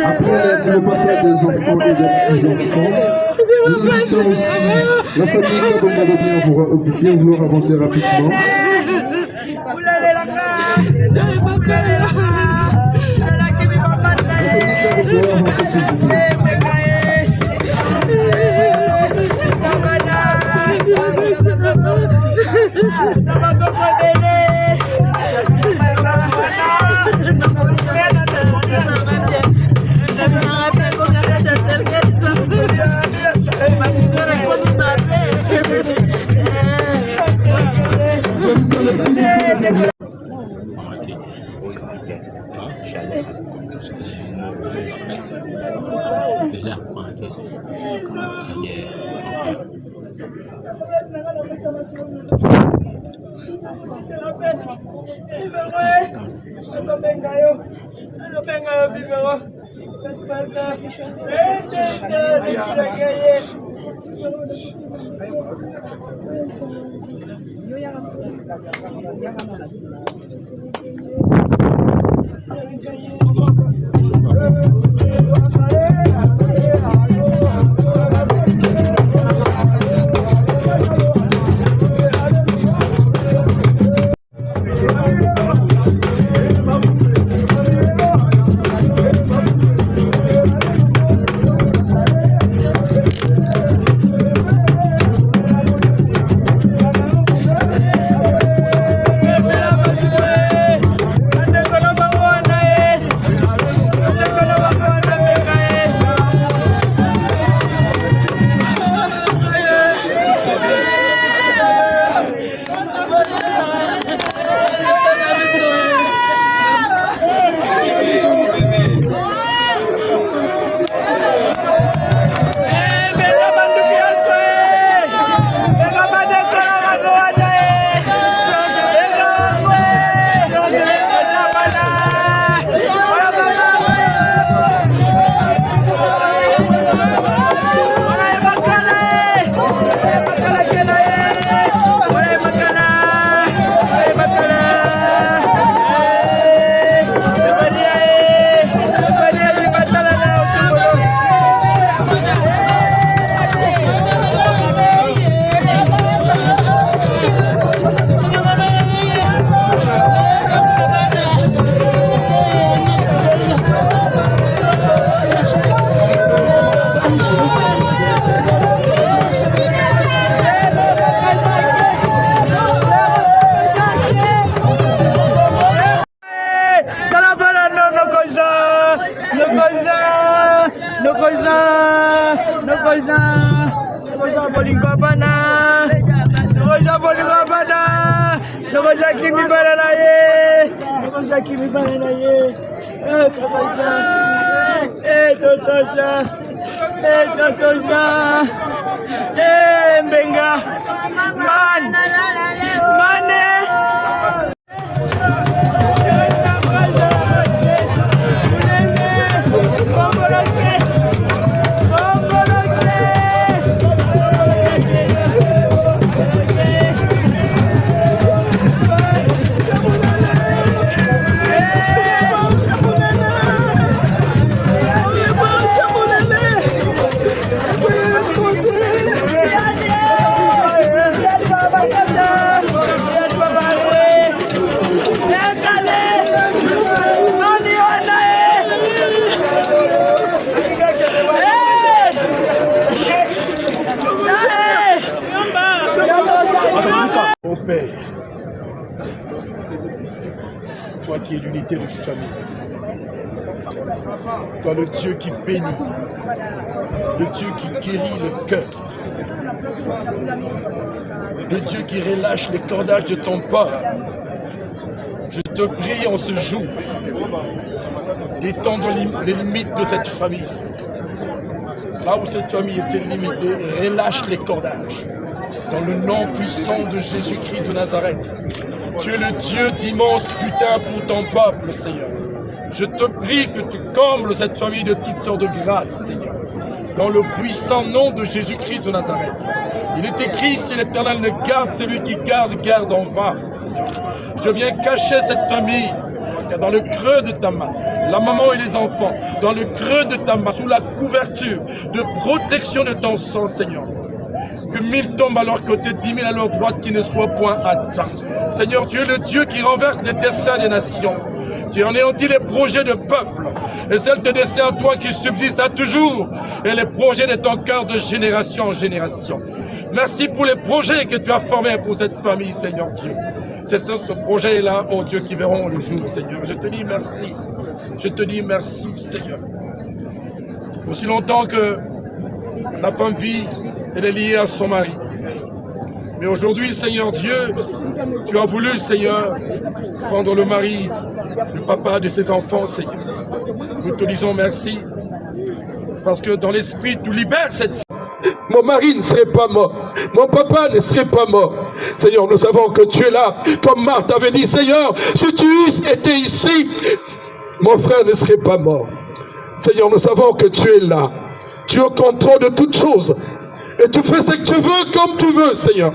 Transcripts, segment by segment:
Après le passage des enfants et des petits-enfants, nous invitons aussi la famille Kabongadobien à vouloir avancer rapidement. Mon Père, toi qui es l'unité de famille, toi le Dieu qui bénit, le Dieu qui guérit le cœur, le Dieu qui relâche les cordages de ton peuple, je te prie en ce jour d'étendre les limites de cette famille. Là où cette famille était limitée, relâche les cordages. Dans le nom puissant de Jésus-Christ de Nazareth, tu es le Dieu d'immense putain pour ton peuple, Seigneur. Je te prie que tu combles cette famille de toutes sortes de grâces, Seigneur. Dans le puissant nom de Jésus-Christ de Nazareth, Il est écrit, si l'Éternel ne garde, celui qui garde en vain. Je viens cacher cette famille dans le creux de ta main, la maman et les enfants, dans le creux de ta main, sous la couverture de protection de ton sang, Seigneur. Que 1000 tombent à leur côté, 10 000 à leur droite, qui ne soient point atteints. Seigneur, tu es le Dieu qui renverse les destins des nations. Tu anéantis les projets de peuple. Et c'est tes desseins à toi qui subsistent à toujours. Et les projets de ton cœur de génération en génération. Merci pour les projets que tu as formés pour cette famille, Seigneur Dieu. C'est ce projet-là, oh Dieu, qui verront le jour, Seigneur. Je te dis merci. Je te dis merci, Seigneur. Aussi longtemps que la femme vit, elle est liée à son mari. Mais aujourd'hui, Seigneur Dieu, tu as voulu, Seigneur, prendre le mari, le papa de ses enfants, Seigneur. Nous te disons merci, parce que dans l'esprit, tu libères cette femme. Mon mari ne serait pas mort. Mon papa ne serait pas mort. Seigneur, nous savons que tu es là. Comme Marthe avait dit, Seigneur, si tu eusses été ici, mon frère ne serait pas mort. Seigneur, nous savons que tu es là. Tu es au contrôle de toutes choses. Et tu fais ce que tu veux comme tu veux, Seigneur.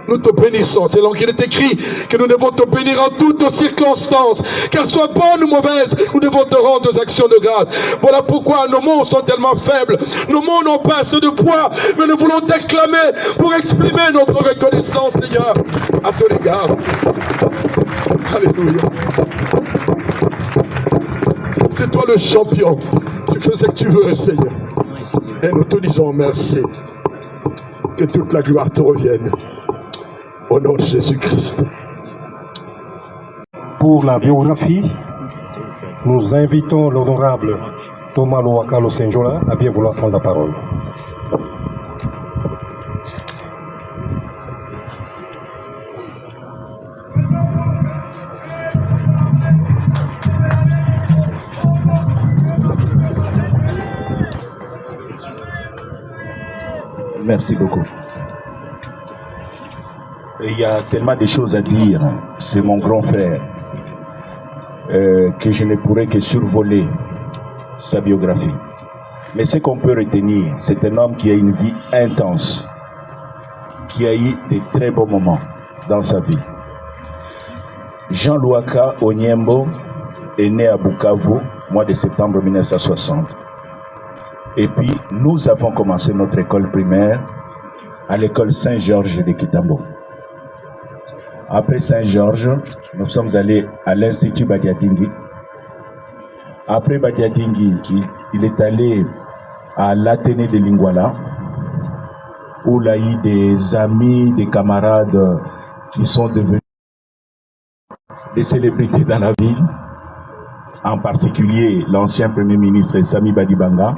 Nous te bénissons. C'est là qu'il est écrit que nous devons te bénir en toutes nos circonstances. Qu'elles soient bonnes ou mauvaises, nous devons te rendre des actions de grâce. Voilà pourquoi nos mots sont tellement faibles. Nos mots n'ont pas assez de poids, mais nous voulons t'exclamer pour exprimer notre reconnaissance, Seigneur, à ton égard. Alléluia. C'est toi le champion. Tu fais ce que tu veux, Seigneur. Et nous te disons merci. Que toute la gloire te revienne. Au nom de Jésus-Christ. Pour la biographie, nous invitons l'honorable Thomas Loakalo Senjola à bien vouloir prendre la parole. Merci beaucoup. Il y a tellement de choses à dire. C'est mon grand frère que je ne pourrais que survoler sa biographie. Mais ce qu'on peut retenir, c'est un homme qui a une vie intense, qui a eu de très beaux moments dans sa vie. Jean Louaka Onyembo est né à Bukavu, mois de septembre 1960. Et puis, nous avons commencé notre école primaire à l'école Saint-Georges de Kitambo. Après Saint-Georges, nous sommes allés à l'Institut Badiatingui. Après Badiatingui, il est allé à l'Athénée de Lingwala, où il a eu des amis, des camarades qui sont devenus des célébrités dans la ville, en particulier l'ancien Premier ministre Sami Badibanga,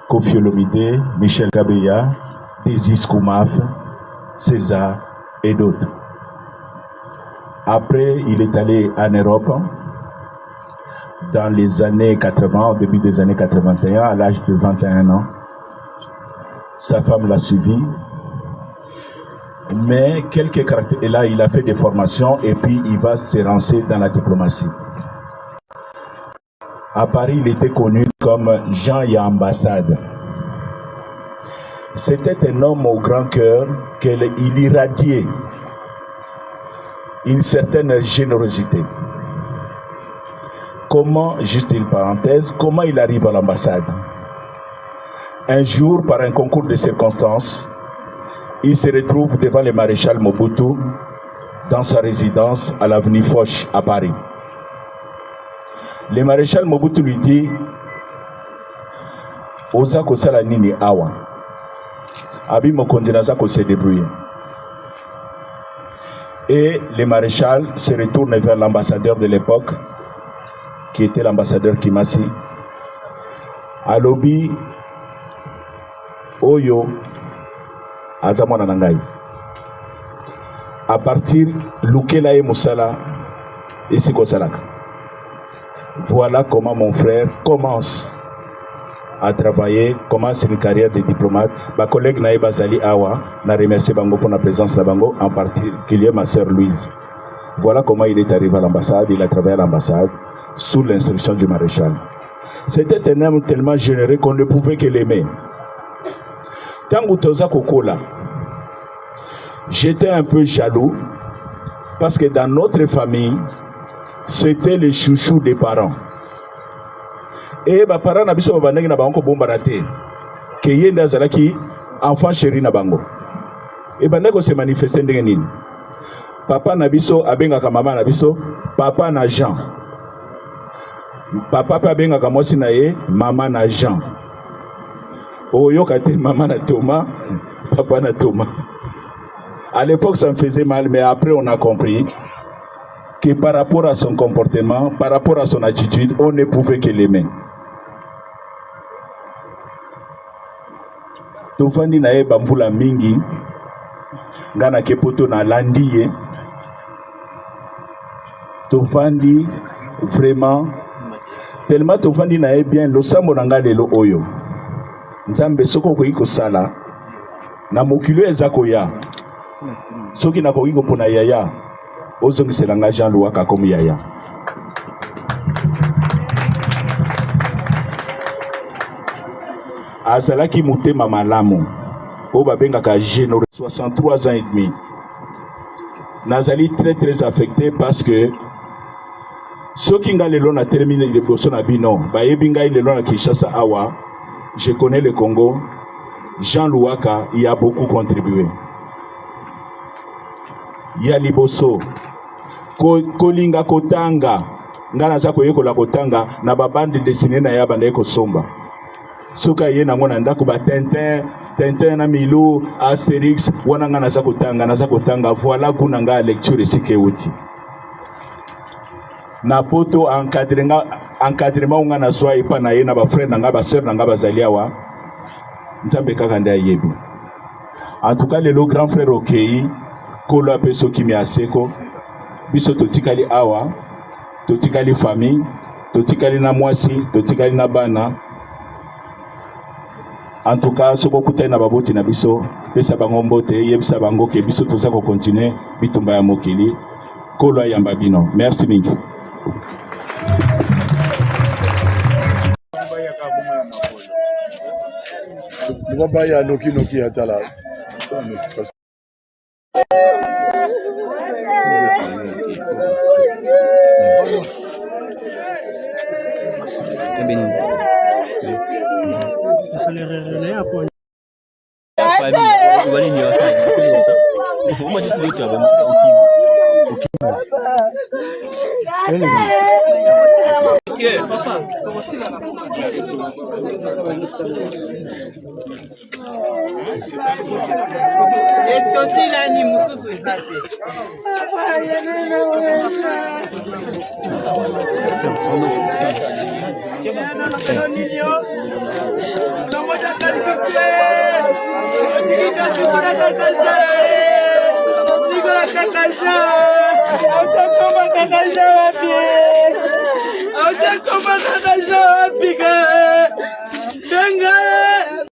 Kofi Olomide, Michel Kabeya, Desis Koumaf, César et d'autres. Après, il est allé en Europe dans les années 80, au début des années 81, à l'âge de 21 ans. Sa femme l'a suivi. Mais quelques caractères, et là, il a fait des formations et puis il va se lancer dans la diplomatie. À Paris, il était connu comme Jean Yambassade. C'était un homme au grand cœur, il irradiait une certaine générosité. Comment, juste une parenthèse, comment il arrive à l'ambassade? Un jour, par un concours de circonstances, il se retrouve devant le maréchal Mobutu dans sa résidence à l'avenue Foch à Paris. Le maréchal Mobutu lui dit Oza kosala nini awa Abi mokonzi naza ko se débrouiller. Et le maréchal se retourne vers l'ambassadeur de l'époque, qui était l'ambassadeur Kimasi. Alobi Oyo Azamona Nangai. À partir Lukela et Moussala, ici Kosalaka. Voilà comment mon frère commence à travailler, commence une carrière de diplomate. Ma collègue Naïba Zali Awa n'a remercié Bango pour la présence de Bango, en particulier ma sœur Louise. Voilà comment il est arrivé à l'ambassade. Il a travaillé à l'ambassade sous l'instruction du maréchal. C'était un homme tellement généreux qu'on ne pouvait que l'aimer. Tangu toza kokola, j'étais un peu jaloux parce que dans notre famille, c'était le chouchou des parents. Et les parents na biso babandaki na bango bomba te. Que yenda zalaki enfant chéri na bango. Et bandako se manifester ndenge nini. Papa na biso abengaka mama na biso papa na Jean. Papa pa abengaka mwasi na ye mama na Jean. Oyoka te mama na Thomas, papa na Thomas. À l'époque ça me faisait mal, mais après on a compris que par rapport à son comportement, par rapport à son attitude, on ne pouvait que l'aimer. Tofandi na ye bambula mingi ngana kepoto na landiye. Tofandi vraiment tellement tofandi na ye bien losambo nanga lelo oyo. Nzambe soko ko iko sala na mokilo eza koya. Soki na ko iko pona yaya ozongisela nga Jean Louaka comme yaya. Azalaki mutema malamu o babengaka généreux 63 ans et demi. Nazali très affecté parce que soki nga lelo na terminé le bosso na bino ba yebinga lelo na Kinshasa awa, je connais le Congo. Jean Louaka y a beaucoup contribué. Ya liboso kolinga kotanga ngana za koyekola kotanga na babandi dessiné na ya banda ekosomba. Soka ye na ngona ndako ba Tintin na Milou, Astérix wana ngana za kotanga voilà kuna nga lecture sike uti. Na poto encadrement ngana swa ipa na ye na ba frère na nga ba sœur na nga bazaliawa. Nzambe kaka nda yebi. En tout cas le grand frère Okei kolo apeso kimi aseko biso totikali awa, totikali famille, totikali na mwasi, totikali na bana. En tout cas, ce que na baboti na biso, pesa bango mbote, yebisa bango ke biso toza ko continuer bitumba ya mokili. Kolo yamba bino. Merci mingi. Baba noki atala. Ça les réjouit à point. Kaka